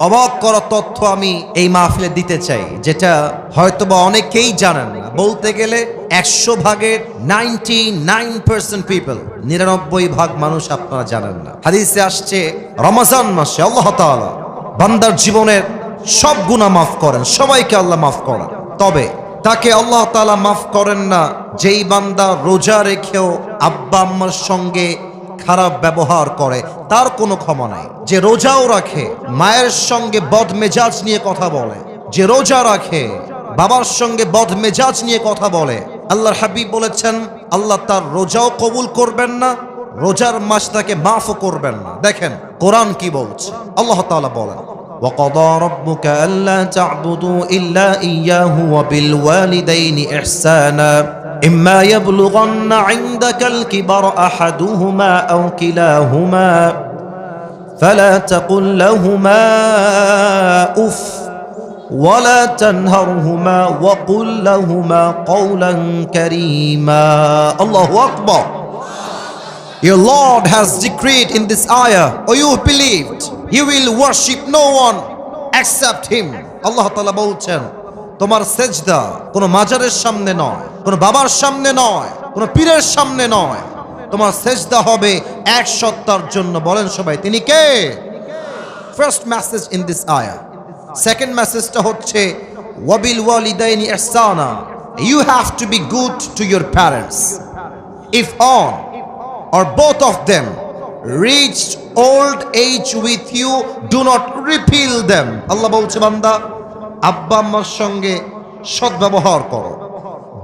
অবাক করা তথ্য আমি এই মাহফিলে দিতে চাই, যেটা হয়তোবা অনেকেই জানেন না। বলতে গেলে 100 ভাগের 99% পিপল, 99 ভাগ মানুষ আপনারা জানেন না। হাদিসে আসছে রমজান মাসে আল্লাহ তাআলা বান্দার জীবনের সব গুনাহ মাফ করেন, সবাইকে আল্লাহ মাফ করেন। তবে তাকে আল্লাহ তাআলা মাফ করেন না যেই বান্দা রোজা রেখেও আব্বা আম্মার সঙ্গে খারাপ ব্যবহার করে, তার কোনো ক্ষমা নাই। যে রোজাও রাখে মায়ের সঙ্গে বদমেজাজ নিয়ে কথা বলে, যে রোজা রাখে বাবার সঙ্গে বদমেজাজ নিয়ে কথা বলে, আল্লাহর হাবিব বলেছেন আল্লাহ তার রোজাও কবুল করবেন না, রোজার মাস তাকে মাফও করবেন না। দেখেন কোরআন কি বলছে। আল্লাহ তাআলা বলেন وَقَضَى رَبُّكَ أَلَّا تَعْبُدُوا إِلَّا إِيَّاهُ وَبِالْوَالِدَيْنِ إِحْسَانًا إِمَّا يَبْلُغَنَّ عِندَكَ الْكِبَرَ أَحَدُهُمَا أَوْ كِلَاهُمَا فَلَا تَقُل لَّهُمَا أُفٍّ وَلَا تَنْهَرْهُمَا وَقُل لَّهُمَا قَوْلًا كَرِيمًا الله أكبر. Your Lord has decreed in this ayah, O you who believed, you will worship no one except Him. Allah Ta'ala বলছেন তোমার সেজদা কোনো মাজারের সামনে নয়, কোনো বাবার সামনে নয়, কোনো পীরের সামনে নয়, তোমার সেজদা হবে এক সত্তার জন্য। বলেন সবাই তিনি কে? ফার্স্ট মেসেজ ইন দিস আয়াহ। সেকেন্ড মেসেজটা হচ্ছে ওয়াবিল ওয়ালিদাইনি ইহসানা, you have to be good to your parents. If on or both of them reached old age with you, do not repel them. আল্লাহ বলছে বান্দা আব্বা আম্মার সঙ্গে সদ্ব্যবহার করো।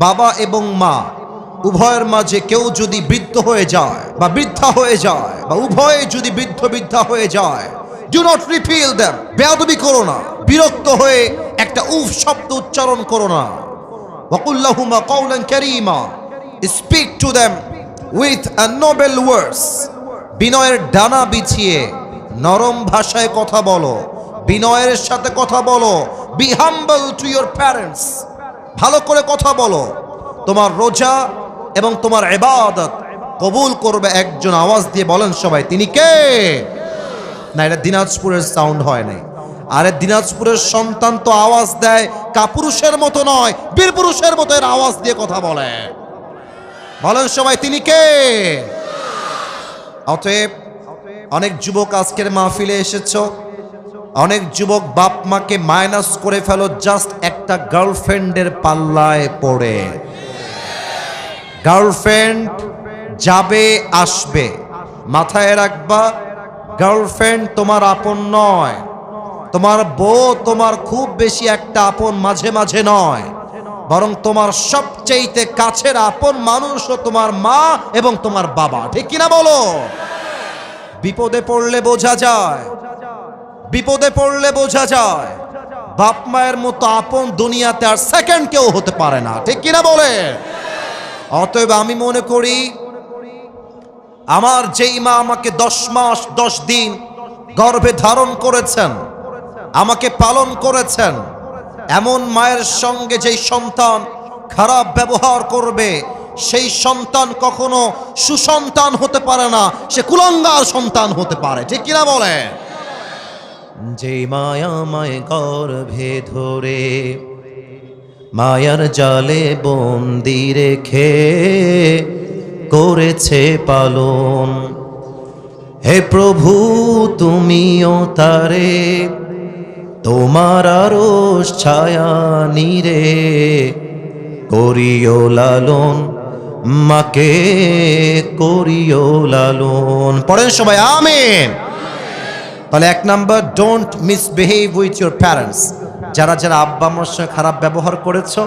বাবা এবং মা উভয়ের মাঝে কেউ যদি বৃদ্ধ হয়ে যায় বা বৃদ্ধা হয়ে যায়, বা উভয়ে যদি বৃদ্ধা হয়ে যায়, do not repel them. বেয়াদবি করো না, বিরক্ত হয়ে একটা উফ শব্দ উচ্চারণ করো না। ওয়াকুল লাহুমা কাওলান কারীমা, speak to them with a noble words. বিনয়ের ডানা বিছিয়ে নরম ভাষায় কথা বলো, বিনয়ের সাথে কথা বলো। Be humble to your parents. ভালো করে কথা বলো। তোমার রোজা এবং তোমার ইবাদত কবুল করবে একজন। আওয়াজ দিয়ে বলেন সবাই তিনি কে? না, এটা দিনাজপুরের সাউন্ড হয় নাই। আরে দিনাজপুরের সন্তান তো আওয়াজ দেয় কাপুরুষের মতো নয়, বীর পুরুষের মতো এর আওয়াজ দিয়ে কথা বলে। বলেন সবাই তিনি কে? অতএব অনেক যুবক আজকের মাহফিলে এসেছো, অনেক যুবক বাপ মাকে মাইনাস করে ফেলো জাস্ট একটা গার্লফ্রেন্ডের পাল্লায় পড়ে। গার্লফ্রেন্ড যাবে আসবে, মাথায় রাখবা গার্লফ্রেন্ড তোমার আপন নয়। তোমার বউ তোমার খুব বেশি একটা আপন মাঝে মাঝে নয়, বরং তোমার সবচেয়ে কাছের আপন মানুষও তোমার মা এবং তোমার বাবা। ঠিক কিনা বলো? বিপদে পড়লে বোঝা যায়, বিপদে পড়লে বোঝা যায় বাপ মায়ের মতো আপন দুনিয়াতে আর সেকেন্ড কেউ হতে পারে না। ঠিক কিনা বলে? অতএব আমি মনে করি আমার যেই মা আমাকে 10 মাস 10 দিন গর্ভে ধারণ করেছেন, আমাকে পালন করেছেন, এমন মায়ের সঙ্গে যেই সন্তান খারাপ ব্যবহার করবে, সেই সন্তান কখনো সুসন্তান হতে পারে না, সে কুলাঙ্গার সন্তান হতে পারে। ঠিক কিনা বলে? যে মায়া মায় গর্ভে ধরে মায়ার জালে বন্দি রেখে করেছে পালন, হে প্রভু তুমিও তারে তোমার আরশ ছায়া নিরে করিও লালন, মাকে করিও লালন। পড়েন সবাই আমিন। তাহলে 1 number, don't misbehave with your parents. যারা যারা আব্বা আম্মার সঙ্গে খারাপ ব্যবহার করেছো,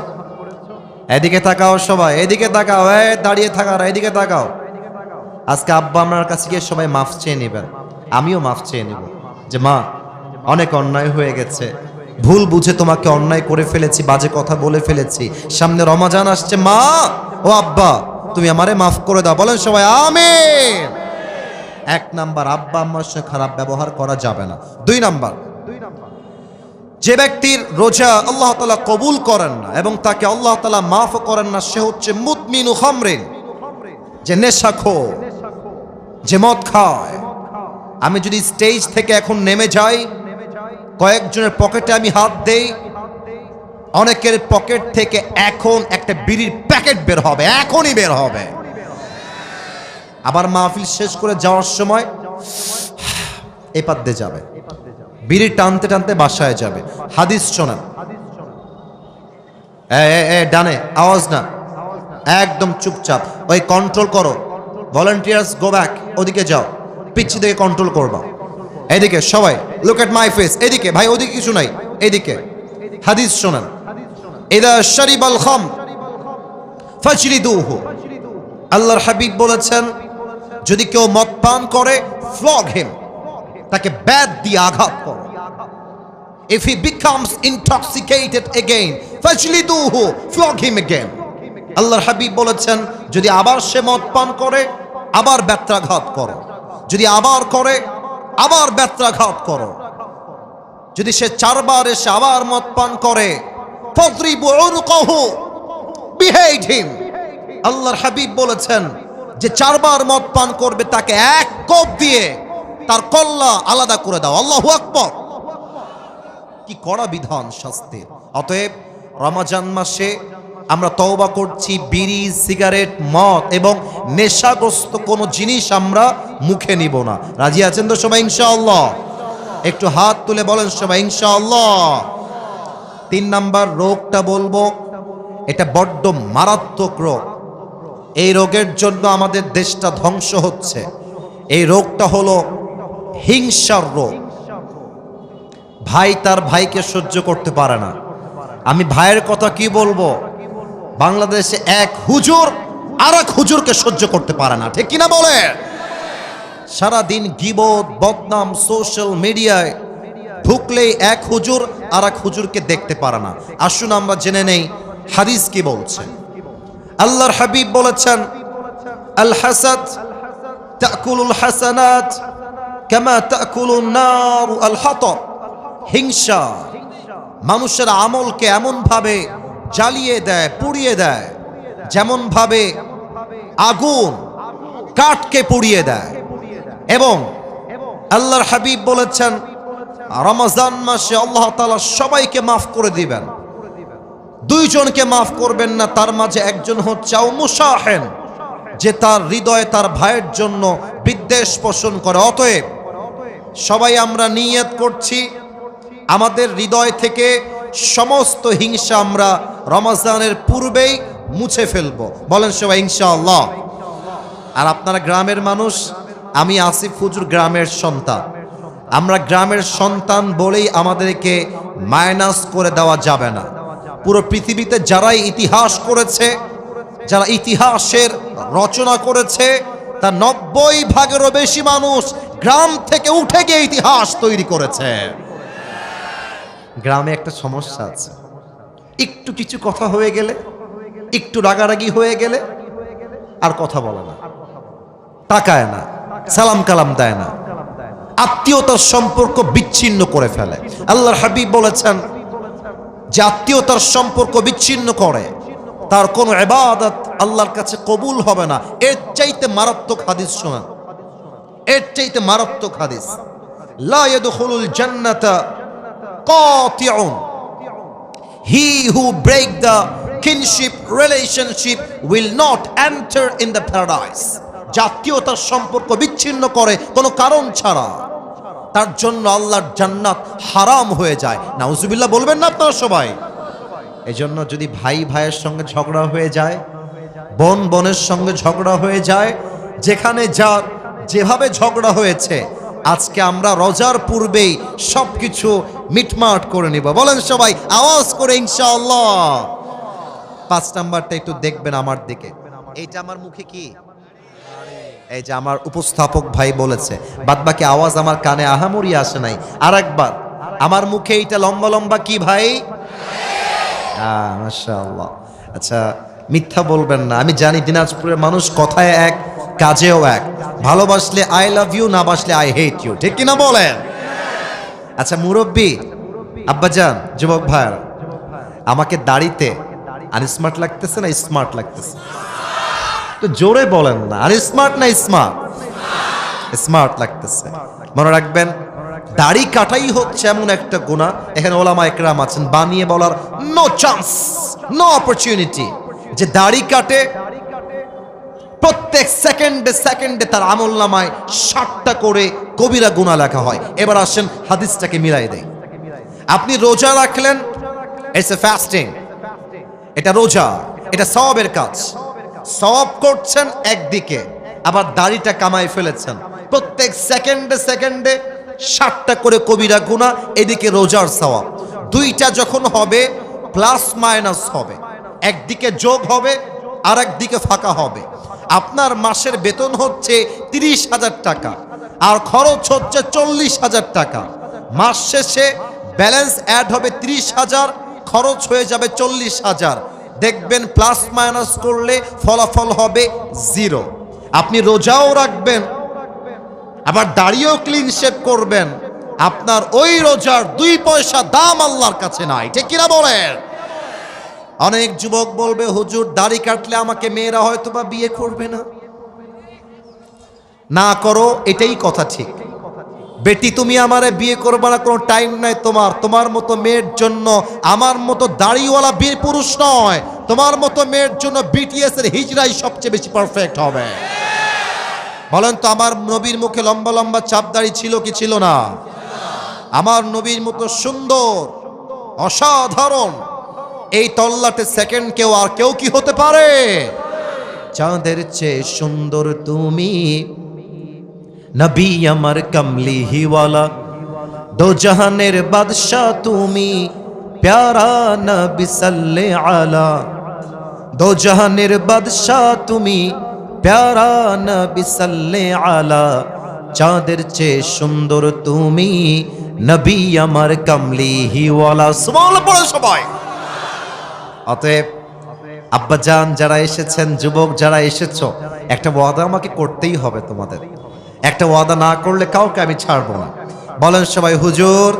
এদিকে তাকাও সবাই, এদিকে তাকাও, দাঁড়িয়ে থাকার এদিকে তাকাও। আজকে আব্বা আম্মার কাছে গিয়ে সবাই মাফ চেয়ে নেবেন, আমিও মাফ চেয়ে নেব যে মা অনেক অন্যায় হয়ে গেছে, ভুল বুঝে তোমাকে অন্যায় করে ফেলেছি, বাজে কথা বলে ফেলেছি, সামনে রমজান আসছে, মা ও আব্বা তুমি আমারে মাফ করে দাও। বলেন সবাই আমিন। 1 নাম্বার, আব্বা আম্মার সঙ্গে খারাপ ব্যবহার করা যাবে না। 2 নাম্বার, যে ব্যক্তির রোজা আল্লাহ তাআলা কবুল করেন না এবং তাকে আল্লাহ তাআলা মাফ করেন না, সে হচ্ছে মুদমিনু খামরিন, যে নেশাখোর, যে মদ খায়। আমি যদি স্টেজ থেকে এখন নেমে যাই, কয়েকজনের পকেটে আমি হাত দেই, অনেকের পকেট থেকে এখন একটা বিড়ির প্যাকেট বের হবে, এখনই বের হবে। আবার মাহফিল শেষ করে যাওয়ার সময় এই পাত দিয়ে যাবে, বিড়ি টানতে টানতে বাসায় যাবে। হাদিস শোনেন, ডানে আওয়াজ না, একদম চুপচাপ, ওই কন্ট্রোল করো। ভলান্টিয়ার্স গো ব্যাক, ওদিকে যাও, পিচ্ছি দিকে কন্ট্রোল করবা। এদিকে সবাই লুক এট মাই ফেস, এদিকে ভাই, ওদিকে কিছু নাই, এদিকে। হাদিস শোনেন, ইদা শারিবাল খাম ফাজলিদুহু, আল্লাহর হাবিব বলেছেন যদি কেউ মদ পান করে ফ্লগ হিম, তাকে ব্যাট দিয়ে আঘাত করো। If he becomes intoxicated again, fajliduhu, flog him again. আল্লাহর হাবিব বলেছেন যদি আবার সে মদ পান করে আবার ব্যত্রাঘাত করো, যদি আবার করে আবার ব্যত্রাঘাত করো, যদি সে 4 বার এসে আবার মদ পান করে ফadribu উনকাহু, behead him. আল্লাহর হাবিব বলেছেন যে 4 বার মদ পান করবে তাকে এক কোপ দিয়ে তার কল্লা আলাদা করে দাও। আল্লাহু আকবার। কি কড়া বিধান শাস্তির। অতএব রমজান মাসে আমরা তওবা করছি, বিড়ি, সিগারেট, মদ এবং নেশাগ্রস্ত কোনো জিনিস আমরা মুখে নিব না। রাজি আছেন তো সবাই ইনশাআল্লাহ? একটু হাত তুলে বলেন সবাই ইনশাআল্লাহ। 3 নাম্বার রোগটা বলবো, এটা বড্ড মারাত্মক রোগ। এই রোগের জন্য আমাদের দেশটা ধ্বংস হচ্ছে। এই রোগটা হলো হিংসার রোগ। ভাই তার ভাইকে সহ্য করতে পারে না। আমি ভাইয়ের কথা কি বলবো, বাংলাদেশে এক হুজুর আর এক হুজুরকে সহ্য করতে পারে না, ঠিক কিনা বলে? সারাদিন গীবত, বদনাম, সোশ্যাল মিডিয়ায় ঢুকলেই এক হুজুর আর এক হুজুরকে দেখতে পারে না। আসুন আমরা জেনে নেই হাদিস কি বলছে। আল্লাহর হাবিব বলেছেন আল হাসাদ তাকুলুল হাসানাত কামা তাকুলুন নার আল হাতব। হিংসা মানুষের আমলকে এমন ভাবে জ্বালিয়ে দেয়, পুড়িয়ে দেয়, যেমন ভাবে আগুন কাঠকে পুড়িয়ে দেয়। এবং আল্লাহর হাবিব বলেছেন রমজান মাসে আল্লাহ তাআলা সবাইকে মাফ করে দিবেন, 2 জনকে মাফ করবেন না। তার মাঝে একজন হচ্ছে মুসাহেন, যে তার হৃদয়ে তার ভাইয়ের জন্য বিদ্বেষ পোষণ করে। অতএব সবাই আমরা নিয়ত করছি আমাদের হৃদয় থেকে সমস্ত হিংসা আমরা রমজানের পূর্বেই মুছে ফেলবো। বলেন সবাই ইনশাআল্লাহ। আর আপনারা গ্রামের মানুষ, আমি আসিফ হুজুর গ্রামের সন্তান। আমরা গ্রামের সন্তান বলেই আমাদেরকে মাইনাস করে দেওয়া যাবে না। পুরো পৃথিবীতে যারাই ইতিহাস করেছে, যারা ইতিহাসের রচনা করেছে, তা 90% বেশি মানুষ গ্রাম থেকে উঠে গিয়ে ইতিহাস তৈরি করেছে। গ্রামে একটা সমস্যা আছে, একটু কিছু কথা হয়ে গেলে, একটু রাগারাগি হয়ে গেলে আর কথা বলে না, তাকায় না, সালাম কালাম দেয় না, আত্মীয়তার সম্পর্ক বিচ্ছিন্ন করে ফেলে। আল্লাহর হাবিব বলেছেন যে আত্মীয়তার সম্পর্ক বিচ্ছিন্ন করে তার কোনো ইবাদত আল্লাহর কাছে কবুল হবে না। এর চাইতে মারাত্মক হাদিস শোনা, এর চাইতে মারাত্মক হাদিস, লা ইয়াদখুলুল জান্নাতা কাতিউন, he who break the kinship relationship will not enter in the paradise. জাতীয়তার সম্পর্ক বিচ্ছিন্ন করে কোনো কারণ ছাড়া, তার জন্য আল্লাহর জান্নাত হারাম হয়ে যায়। নাউজুবিল্লাহ বলবেন না আপনারা সবাই? এজন্য যদি ভাই ভাইয়ের সঙ্গে ঝগড়া হয়ে যায়, বোন বোনের সঙ্গে ঝগড়া হয়ে যায়, যেখানে যার যেভাবে ঝগড়া হয়েছে, আজকে আমরা রোজার পূর্বেই সবকিছু মিটমাট করে নিব। বলেন সবাই আওয়াজ করে ইনশাআল্লাহ। 5 নাম্বারটা একটু দেখবেন আমার দিকে। এইটা আমার মুখে কি, এই যে আমার উপস্থাপক ভাই বলেছে, বাদবাকি আওয়াজ আমার কানে আহামরি আসে নাই। আর একবার আমার মুখে এইটা লম্বা লম্বা কি ভাই? মাশাআল্লাহ। আচ্ছা মিথ্যা বলবেন না, আমি জানি দিনাজপুরের মানুষ কথায় এক কাজেও এক। ভালোবাসলে আই লাভ ইউ, না বাসলে আই হেট ইউ, ঠিক কিনা বলেন? আচ্ছা মুরব্বী, আব্বাজান, যুবক ভাই, আমাকে দাড়িতে আনস্মার্ট লাগতেছে না স্মার্ট লাগতেছে? তো জোরে বলেন না, আর স্মার্ট না স্মার্ট? স্মার্ট লাগতেছে। মনে রাখবেন দাড়ি কাটাই হচ্ছে এমন একটা গুনাহ, এখানে ওলামা একরাম আছেন বানিয়ে বলার নো চান্স, নো অপরচুনিটি, যে দাড়ি কাটে প্রত্যেক সেকেন্ডে সেকেন্ডে তার আমলনামায় 60টা করে কবিরা গুনাহ লেখা হয়। এবার আসেন হাদিসটাকে মিলাই দেই। আপনি রোজা রাখলেন, ইটস এ ফাস্টিং, এটা রোজা, এটা সওয়াবের কাজ, সওয়াব করছেন একদিকে, আবার দাড়িটা কামায় ফেলেছেন, প্রত্যেক সেকেন্ডে সেকেন্ডে 60টা করে কবিরা গুনাহ, এদিকে রোজার সওয়াব। দুইটা যখন হবে প্লাস মাইনাস হবে, একদিকে যোগ হবে আর একদিকে ফাঁকা হবে। আপনার মাসের বেতন হচ্ছে 30,000 টাকা আর খরচ হচ্ছে 40,000 টাকা, মাস শেষে ব্যালেন্স অ্যাড হবে 30,000, খরচ হয়ে যাবে 40,000। দেখবেন প্লাস মাইনাস করলে ফলাফল হবে 0। আপনি রোজাও রাখবেন আবার দাড়িও ক্লিন শেভ করবেন, আপনার ওই রোজার 2 পয়সা দাম আল্লাহর কাছে নাই, ঠিক কিনা বলেন? অনেক যুবক বলবে, হুজুর দাড়ি কাটলে আমাকে মেয়েরা হয়তো বা বিয়ে করবে না। না করো, এটাই কথা ঠিক। বেটি তুমি আমারে বিয়ে করবে না, কোনো টাইম নাই তোমার। তোমার মতো মেয়ের জন্য আমার মতো দাড়িওয়ালা বীর পুরুষ নয়, তোমার মতো মেয়ের জন্য বিটিএস এর হিজড়াই সবচেয়ে বেশি পারফেক্ট হবে। বলেন তো, আমার নবীর মুখে লম্বা লম্বা চাপ দাড়ি ছিল কি ছিল না? আমার নবীর মতো সুন্দর অসাধারণ এই তল্লাটে সেকেন্ড কেউ আর কেউ কি হতে পারে? চাঁদের চেয়ে সুন্দর তুমি, নবী আমার কমলি হিওয়ালা, দো জাহানের বাদশা তুমি, প্যারা নবী সাল্লে আলা, দো জাহানের বাদশা তুমি, প্যারা নবী সাল্লে আলা, চাঁদের চেয়ে সুন্দর তুমি, নবী আমার কমলি হিওয়ালা। সুবহানাল্লাহ পড়ো সবাই। অতএব আব্বাজান যারা এসেছেন, যুবক যারা এসেছো, একটা ওয়াদা আমাকে করতেই হবে তোমাদের। একটা ওয়াদা না করলে কাউকে আমি ছাড়বো না। বলেন সবাই হুজুর,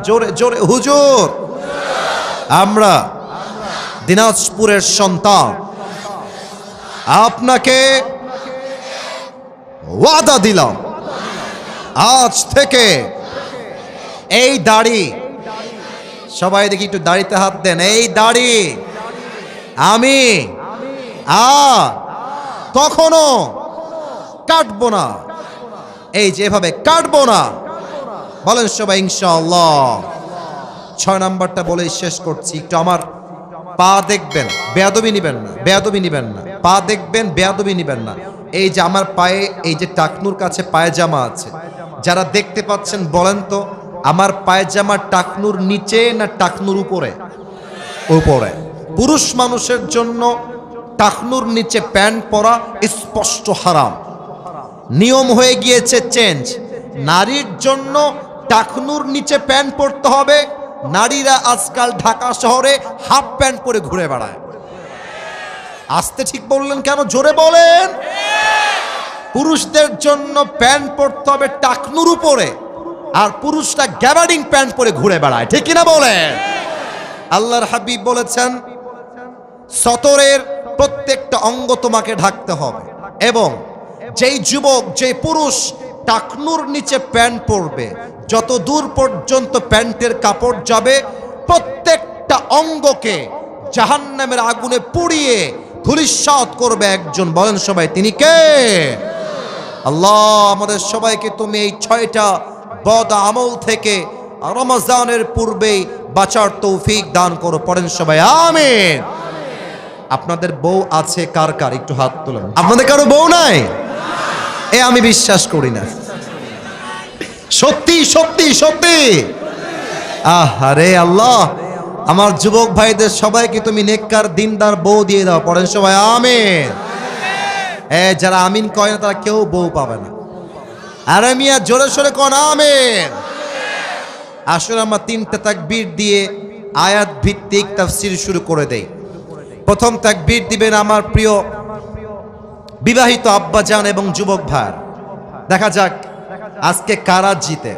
জোরে জোরে হুজুর। আমরা দিনাজপুরের সন্তান, আপনাকে ওয়াদা দিলাম, আজ থেকে এই দাড়ি, সবাই দেখি একটু দাড়িতে হাত দেন, এই দাড়ি আমি আর কখনো কাটবো না, এই যেভাবে কাটবো না। বলেন সবাই ইনশাআল্লাহ। 6 নাম্বারটা বলে শেষ করছি। একটু আমার পা দেখবেন, বেয়াদবি নিবেন না, বেয়াদবি নিবেন না। পা দেখবেন, বেয়াদবি নিবেন না। এই যে আমার পায়ে এই যে টাকনুর কাছে পায়জামা আছে, যারা দেখতে পাচ্ছেন বলেন তো, আমার পায়জামা টাকনুর নিচে না টাকনুর উপরে? উপরে। পুরুষ মানুষের জন্য টাকনুর নিচে প্যান্ট পরা স্পষ্ট হারাম, নিয়ম হয়ে গিয়েছে চেঞ্জ। নারীর জন্য টাকনুর নিচে প্যান্ট পরতে হবে। নারীরা আজকাল ঢাকা শহরে হাফ প্যান্ট পরে ঘুরে বেড়ায়। আস্তে ঠিক বললেন কেন? জোরে বলেন। পুরুষদের জন্য প্যান্ট পরতে হবে টাকনুর উপরে, আর পুরুষরা গ্যাবার্ডিং প্যান্ট পরে ঘুরে বেড়ায়, ঠিক কিনা বলেন? আল্লাহর হাবিব বলেছেন, সতরের প্রত্যেকটা অঙ্গ তোমাকে ঢাকতে হবে, এবং যেই যুবক, যেই পুরুষ টাকনুর নিচে প্যান্ট পরবে, যত দূর পর্যন্ত প্যান্টের কাপড় যাবে, প্রত্যেকটা অঙ্গকে জাহান্নামের আগুনে পুড়িয়ে ধূলিসাৎ করবে একজন। বলেন সবাই, তিনি কে? আল্লাহ আমাদের সবাইকে তুমি এই 6টা বদ আমল থেকে রমজানের পূর্বেই বাঁচার তৌফিক দান করো। পড়েন সবাই আমিন। আপনাদের বউ আছে কার কার? একটু হাত তুলেন। আপনাদের কারো বউ নাই? এ আমি বিশ্বাস করি না। সত্যি সত্যি সত্যি। আহারে আল্লাহ, আমার যুবক ভাইদের সবাইকে তুমি নেককার দিনদার বউ দিয়ে দাও। পড়েন সবাই আমিন। যারা আমিন কয় না তারা কেউ বউ পাবে না। আরে মিয়া জোরে সোরে কোন আমিন। আসলে আমরা 3টা তাকবীর দিয়ে আয়াত ভিত্তিক তাফসীর শুরু করে দেই। প্রথম তাকবীর দিবেন আমার প্রিয় বিবাহিত আব্বাজান এবং যুবক ভাইরা। দেখা যাক আজকে কারা জিতে।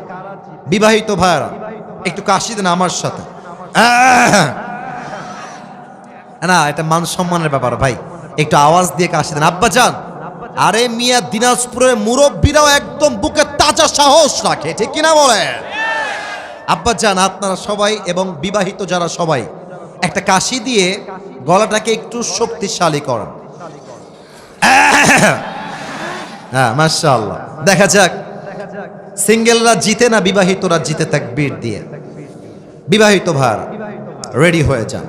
বিবাহিত ভাইরা একটু কাশি দেন আমার সাথে। না, এটা মান সম্মানের ব্যাপার ভাই, একটু আওয়াজ দিয়ে কাশি দেন। আব্বাজান আরে মিয়া, দিনাজপুরের মুরব্বীরাও একদম বুকে তাজা সাহস রাখে, ঠিক কিনা বলে? আব্বা জান, আপনারা সবাই এবং বিবাহিত যারা সবাই একটা কাশি দিয়ে গলাটাকে একটু শক্তিশালী করেন। হ্যাঁ, মাশাআল্লাহ। দেখা যাক সিঙ্গেলরা জিতে না বিবাহিতরা জিতে, তাকবীর দিয়ে। বিবাহিত ভাইরা রেডি হয়ে যান।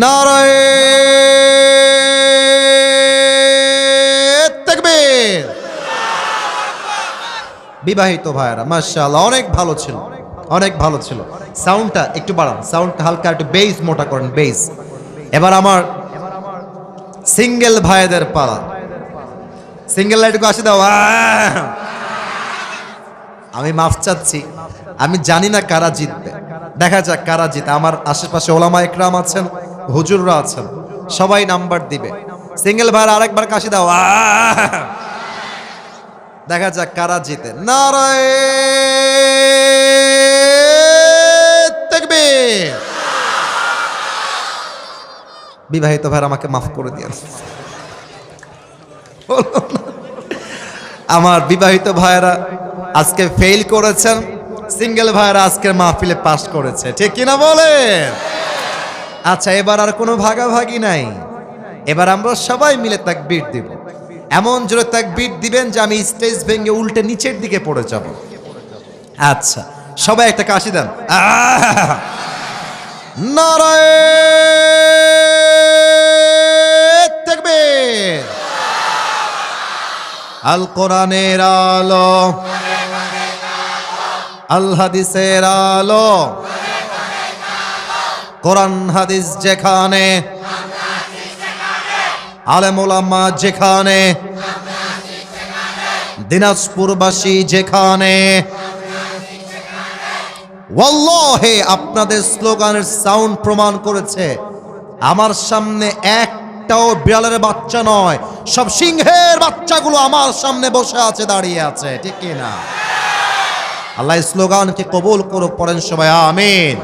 নারায়ে তাকবীর। বিবাহিত ভাইরা মাশাআল্লাহ, অনেক ভালো ছিল, অনেক ভালো ছিল। সাউন্ডটা একটু বাড়ান, সাউন্ডটা হালকা একটু বেস মোটা করেন, বেস। এবার আমার সিঙ্গেল ভাইদের পালা। সিঙ্গেল লাইটকে আসে দাও। আমি মাফ চাচ্ছি, আমি জানি না কারা জিতবে, দেখা যাক কারা জিতে। আমার আশেপাশে ওলামা একরাম আছেন, হুজুররা আছেন, সবাই নাম্বার দিবে। সিঙ্গেল ভাইরা আরেকবার কাশি দাও। দেখা যাক কারা জিতে। নারায়ে তাকবীর। বিবাহিত ভাইরা আমাকে মাফ করে দিয়েন। আমার বিবাহিত ভাইরা আজকে ফেল করেছেন, সিঙ্গেল ভাইরা আজকে মাহফিলে পাস করেছে, ঠিক কিনা বলে? আচ্ছা, এবার আর কোনো ভাগাভাগি নাই, এবার আমরা সবাই মিলে তাকবীর দিব। এমন জোরে তাকবীর দিবেন যে আমি স্টেজ ভেঙে উল্টে নিচের দিকে পড়ে যাব। আচ্ছা, সবাই একটা কাশি দেন। নারায়ে তাকবীর। আল কোরআনের আলো, আল হাদিসের আলো, কোরআন হাদিস যেখানে, আলেম ওলামা যেখানে, দিনাজপুরবাসী যেখানে, ওয়াল্লাহি আপনাদের স্লোগানের সাউন্ড প্রমাণ করেছে আমার সামনে একটাও বিড়ালের বাচ্চা নয়, সব সিংহের বাচ্চাগুলো আমার সামনে বসে আছে, দাঁড়িয়ে আছে, ঠিক কিনা? আল্লাহ স্লোগানকে কবুল করুক, পড়েন সবাই আমিন।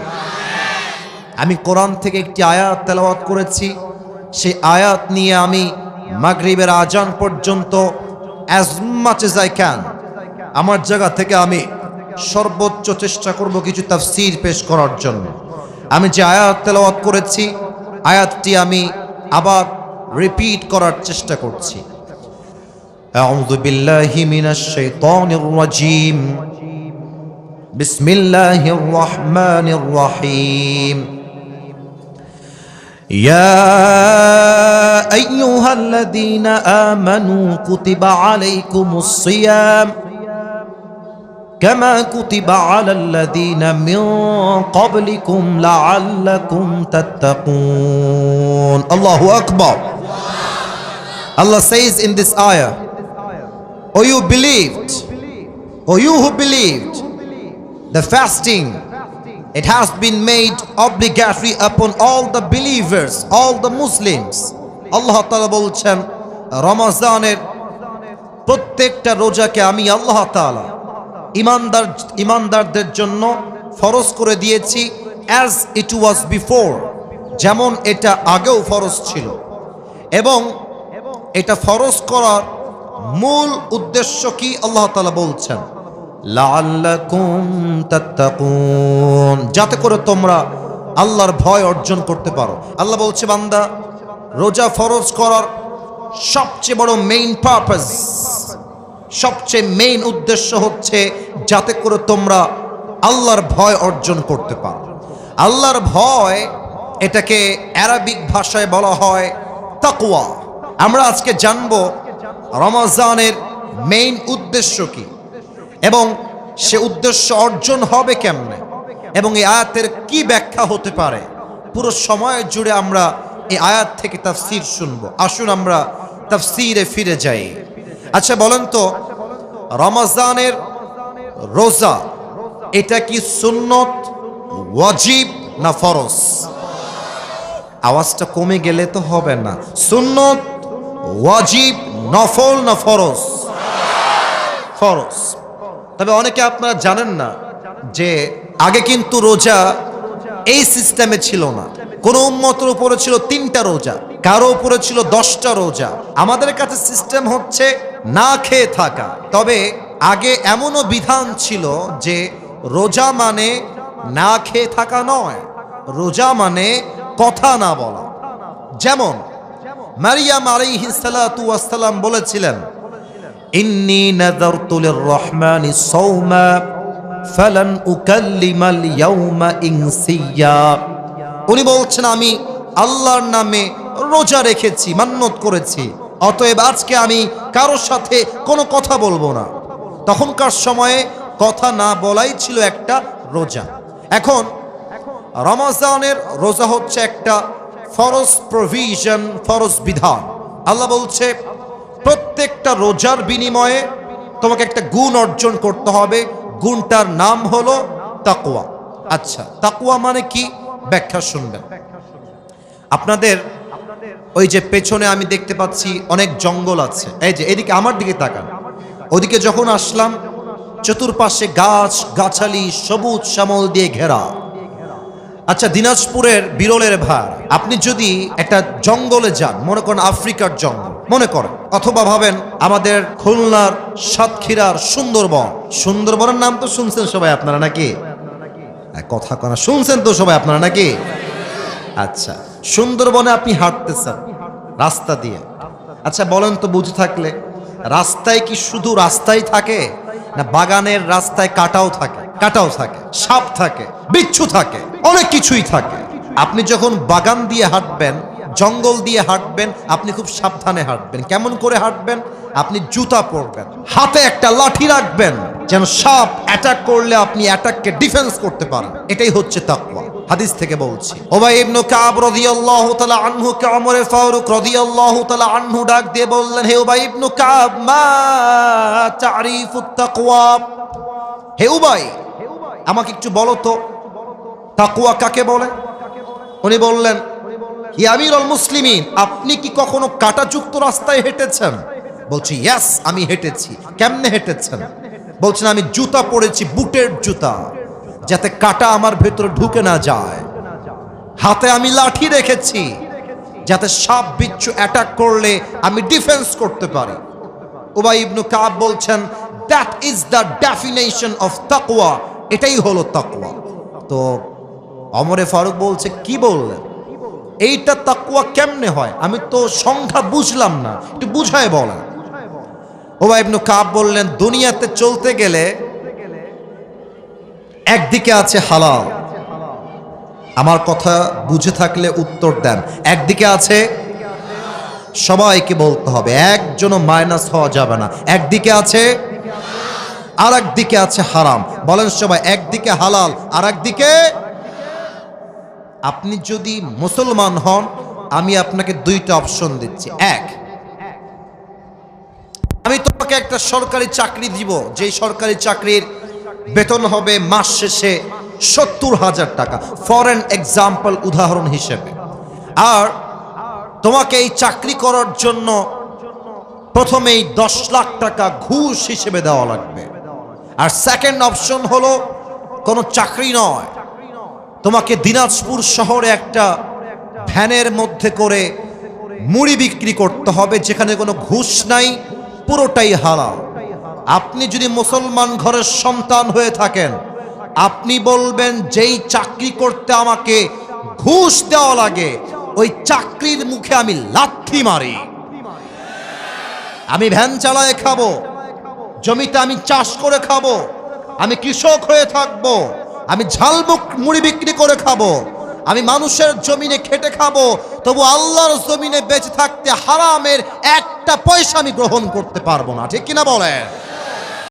আমি কোরআন থেকে একটি আয়াত তেলাওয়াত করেছি, সেই আয়াত নিয়ে আমি মাগরিবের আজান পর্যন্ত as much as I can আমার জায়গা থেকে আমি সর্বোচ্চ চেষ্টা করব কিছু তাফসীর পেশ করার জন্য। আমি যে আয়াত তেলাওয়াত করেছি, আয়াতটি আমি আবার রিপিট করার চেষ্টা করছি। আউযু বিল্লাহি মিনাশ শাইতানির রাজীম। বিসমিল্লাহির রহমানির রহিম। يا أيها الذين آمنوا كتب عليكم الصيام كما كتب على الذين من قبلكم لعلكم تتقون. الله أكبر. Allah says in this ayah, O you believed, O you who believed, the fasting, it has been made obligatory upon all the believers, all the Muslims. Allah Ta'ala বলছেন রমজানের প্রত্যেকটা রোজাকে আমি আল্লাহ তাআলা ইমানদারদের জন্য ফরজ করে দিয়েছি, as it was before, যেমন এটা আগেও ফরজ ছিল। এবং এটা ফরজ করার মূল উদ্দেশ্য কি আল্লাহ তাআলা বলছেন, লাআল্লাকুম তাত্তাকুন, যাতে করে তোমরা আল্লাহর ভয় অর্জন করতে পারো। আল্লাহ বলছে, বান্দা, রোজা ফরজ করার সবচেয়ে বড় মেইন পারপাস, সবচেয়ে মেইন উদ্দেশ্য হচ্ছে যাতে করে তোমরা আল্লাহর ভয় অর্জন করতে পারো। আল্লাহর ভয়, এটাকে আরবিক ভাষায় বলা হয় তাকওয়া। আমরা আজকে জানবো রমজানের মেইন উদ্দেশ্য কি এবং সে উদ্দেশ্য অর্জন হবে কেমনে এবং এই আয়াতের কি ব্যাখ্যা হতে পারে। পুরো সময় জুড়ে আমরা এই আয়াত থেকে তাফসীর শুনবো। আসুন আমরা তাফসীরে ফিরে যাই। আচ্ছা বলেন তো, রমজানের রোজা এটা কি সুন্নত, ওয়াজিব না ফরজ? আওয়াজটা কমে গেলে তো হবে না। সুন্নত, ওয়াজিব, নফল না ফরজ? ফরজ। তবে অনেকে আপনারা জানেন না যে আগে কিন্তু রোজা এই সিস্টেমে ছিল না। কোন উম্মতের উপরে ছিল 3টা রোজা, কারো উপরে ছিল 10টা রোজা। আমাদের কাছে সিস্টেম হচ্ছে না খেয়ে থাকা। তবে আগে এমনও বিধান ছিল যে রোজা মানে না খেয়ে থাকা নয়, রোজা মানে কথা না বলা। যেমন মারিয়াম আলাইহিস সালাতু ওয়াস সালাম বলেছিলেন, ইন্নী নাযারতু লির-রহমানি সাওমা ফালান উকাল্লিমাল ইয়াওমা ইনসিয়্যা। উনি বলছেন, আমি আল্লাহর নামে রোজা রেখেছি, মান্নত করেছি, অতএব আজকে আমি কারোর সাথে কোনো কথা বলবো না। তখনকার সময়ে কথা না বলাই ছিল একটা রোজা। এখন রমজানের রোজা হচ্ছে একটা ফরজ প্রভিশন, ফরজ বিধান। আল্লাহ বলছে প্রত্যেকটা রোজার বিনিময়ে তোমাকে একটা গুণ অর্জন করতে হবে, গুণটার নাম হলো তাকওয়া। আচ্ছা, তাকওয়া মানে কি? ব্যাখ্যা শুনবেন। আপনাদের ওই যে পেছনে আমি দেখতে পাচ্ছি অনেক জঙ্গল আছে, এই যে এদিকে আমার দিকে তাকান, ওদিকে যখন আসলাম চতুর্পাশে গাছ গাছালি সবুজ শ্যামল দিয়ে ঘেরা। আচ্ছা, দিনাজপুরের বিরলের ভার, আপনি যদি একটা জঙ্গলে যান, মনে করেন আফ্রিকার জঙ্গল মনে করেন, অথবা ভাবেন আমাদের খুলনার সাতক্ষীরার সুন্দরবন। সুন্দরবনের নাম তো শুনছেন সবাই আপনারা নাকি? কথা কনা শুনছেন তো সবাই আপনারা নাকি? আচ্ছা, সুন্দরবনে আপনি হাঁটতেছেন রাস্তা দিয়ে। আচ্ছা বলেন তো, বুঝে থাকলে রাস্তায় কি শুধু রাস্তাই থাকে, না বাগানের রাস্তায় কাটাও থাকে? কাটাও থাকে, সাপ থাকে, বিচ্ছু থাকে, অনেক কিছুই থাকে। আপনি যখন বাগান দিয়ে হাঁটবেন, জঙ্গল দিয়ে হাঁটবেন, আপনি খুব সাবধানে হাঁটবেন। কেমন করে হাঁটবেন? আপনি জুতা পরবেন, হাতে একটা লাঠি রাখবেন, যেন সাপ অ্যাটাক করলে আপনি অ্যাটাককে ডিফেন্স করতে পারেন। এটাই হচ্ছে তাকওয়া। হাদিস থেকে বলছি, উবাই ইবনে কাব রাদিয়াল্লাহু তাআলা আনহু কে ওমর ফারুক রাদিয়াল্লাহু তাআলা আনহু ডাক দিয়ে বললেন, হে উবাই ইবনে কাব, মা তারিফুত তাকওয়া? হে উবাই, আমাকে একটু বলো তো তাকওয়া কাকে বলে? উনি বললেন, ইয়া আমিরুল মুসলিমিন, আপনি কি কখনো কাঁটাযুক্ত রাস্তায় হেঁটেছেন? বলছি, ইয়েস, আমি হেঁটেছি। কেমনে হেঁটেছেন? বলছেন, আমি জুতা পরেছি, বুটের জুতা, যাতে কাঁটা আমার ভেতরে ঢুকে না যায়। হাতে আমি লাঠি রেখেছি, যাতে সাপ বিচ্ছু অ্যাটাক করলে আমি ডিফেন্স করতে পারি। উবাই ইবনে কাব বলছেন, that is the definition of তাকওয়া, এটাই হলো তাকওয়া। তো ওমরে ফারুক বলছে, কি বললেন? এইটা তাকওয়া কেমনে হয়? আমি তো সংখ্যা বুঝলাম না, একটু বুঝায় বলেন। উবাই ইবনে কাব বললেন, দুনিয়াতে চলতে গেলে একদিকে আছে হালাল, আমার কথা বুঝে থাকলে উত্তর দেন, একদিকে আছে, সবাইকে বলতে হবে, একজনও মাইনাস হওয়া যাবে না, একদিকে আছে, আর একদিকে আছে হারাম। বলেন সবাই, একদিকে হালাল আর একদিকে। আপনি যদি মুসলমান হন, আমি আপনাকে দুইটা অপশন দিচ্ছি। এক, আমি তোমাকে একটা সরকারি চাকরি দিব, যেই সরকারি চাকরির বেতন হবে মাস শেষে 70,000 টাকা, ফর এন এক্সাম্পল, উদাহরণ হিসেবে। আর তোমাকে এই চাকরি করার জন্য প্রথমেই 10 লাখ টাকা ঘুষ হিসেবে দেওয়া লাগবে। আর সেকেন্ড অপশন হলো কোনো চাকরি নয়, তোমাকে দিনাজপুর শহরে একটা ভ্যানের মধ্যে করে মুড়ি বিক্রি করতে হবে, যেখানে কোনো ঘুষ নাই, পুরোটাই হালাল। আপনি যদি মুসলমান ঘরের সন্তান হয়ে থাকেন, আপনি বলবেন, যেই চাকরি করতে আমাকে ঘুষ দেওয়া লাগে, ওই চাকরির মুখে আমি লাথি মারি। আমি ভ্যান চালায় খাবো, জমিতে আমি চাষ করে খাবো, আমি কৃষক হয়ে থাকবো, আমি ঝালমুখ মুড়ি বিক্রি করে খাবো, আমি মানুষের জমিনে খেটে খাবো, তবু আল্লাহর জমিনে বেঁচে থাকতে হারামের একটা পয়সা আমি গ্রহণ করতে পারবো না। ঠিক কিনা বলেন?